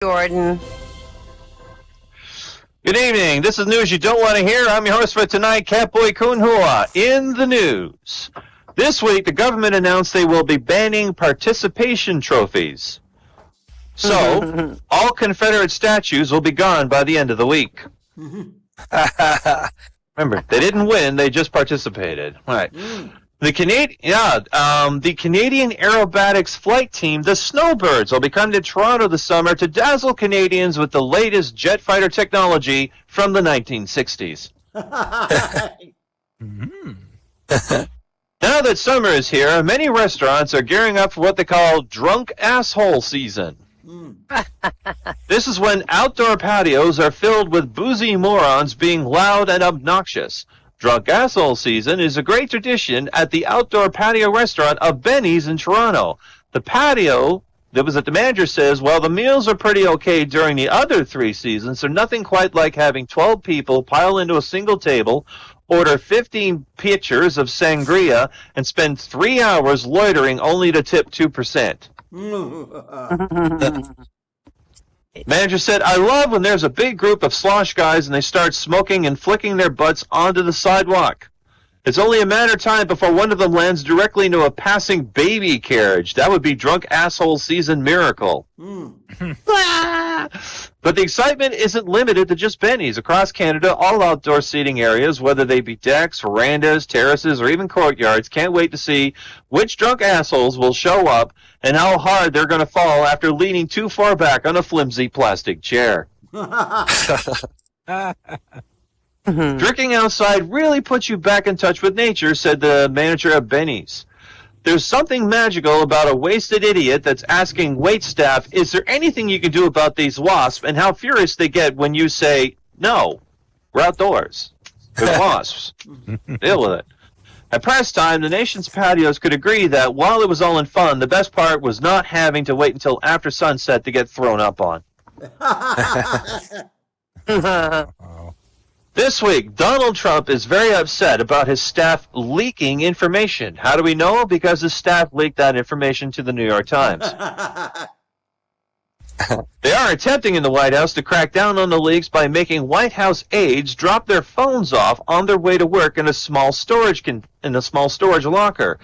Jordan. Good evening. This is news you don't want to hear. I'm your host for tonight, Catboy Kunhua. In the news. This week, the government announced they will be banning participation trophies. So, all Confederate statues will be gone by the end of the week. Remember, they didn't win, they just participated. All right. The Canadian aerobatics flight team, the Snowbirds, will be coming to Toronto this summer to dazzle Canadians with the latest jet fighter technology from the 1960s. Now that summer is here, many restaurants are gearing up for what they call drunk asshole season. This is when outdoor patios are filled with boozy morons being loud and obnoxious. Drunk asshole season is a great tradition at the outdoor patio restaurant of Benny's in Toronto. The patio, the manager says, well, the meals are pretty okay during the other 3 seasons, so nothing quite like having 12 people pile into a single table, order 15 pitchers of sangria, and spend 3 hours loitering only to tip 2%. Manager said, I love when there's a big group of slosh guys and they start smoking and flicking their butts onto the sidewalk. It's only a matter of time before one of them lands directly into a passing baby carriage. That would be drunk asshole season miracle. But the excitement isn't limited to just Benny's. Across Canada, all outdoor seating areas, whether they be decks, verandas, terraces, or even courtyards, can't wait to see which drunk assholes will show up and how hard they're going to fall after leaning too far back on a flimsy plastic chair. Drinking outside really puts you back in touch with nature, said the manager of Benny's. There's something magical about a wasted idiot that's asking waitstaff, is there anything you can do about these wasps, and how furious they get when you say, no, we're outdoors. There's wasps. Deal with it. At press time, the nation's patios could agree that while it was all in fun, the best part was not having to wait until after sunset to get thrown up on. This week, Donald Trump is very upset about his staff leaking information. How do we know? Because his staff leaked that information to the New York Times. They are attempting in the White House to crack down on the leaks by making White House aides drop their phones off on their way to work in a small storage locker.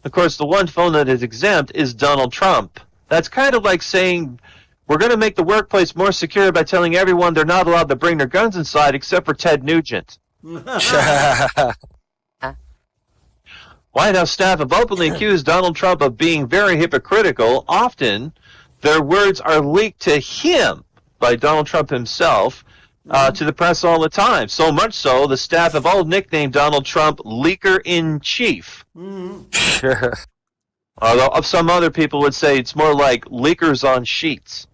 Of course, the one phone that is exempt is Donald Trump. That's kind of like saying, we're going to make the workplace more secure by telling everyone they're not allowed to bring their guns inside except for Ted Nugent. White House staff have openly accused Donald Trump of being very hypocritical. Often, their words are leaked to him by Donald Trump himself to the press all the time. So much so, the staff have all nicknamed Donald Trump Leaker-in-Chief. Although some other people would say it's more like leakers on sheets.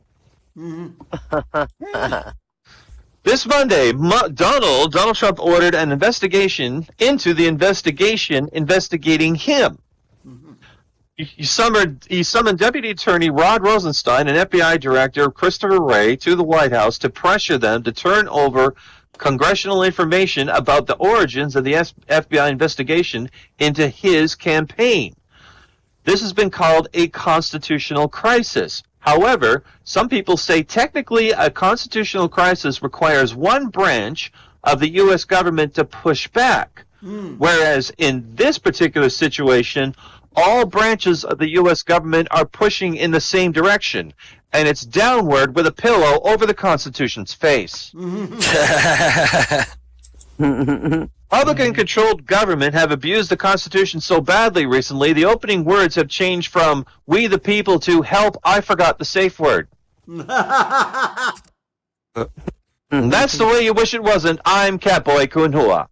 This Monday, Donald Trump ordered an investigation into the investigation investigating him. He summoned Deputy Attorney Rod Rosenstein and FBI Director Christopher Wray to the White House to pressure them to turn over congressional information about the origins of the FBI investigation into his campaign. This has been called a constitutional crisis. However, some people say technically a constitutional crisis requires one branch of the U.S. government to push back, whereas in this particular situation, all branches of the U.S. government are pushing in the same direction, and it's downward with a pillow over the Constitution's face. Republican-controlled government have abused the Constitution so badly recently, the opening words have changed from "we the people" to "help, I forgot the safe word." That's the way you wish it wasn't. I'm Catboy Kunhua.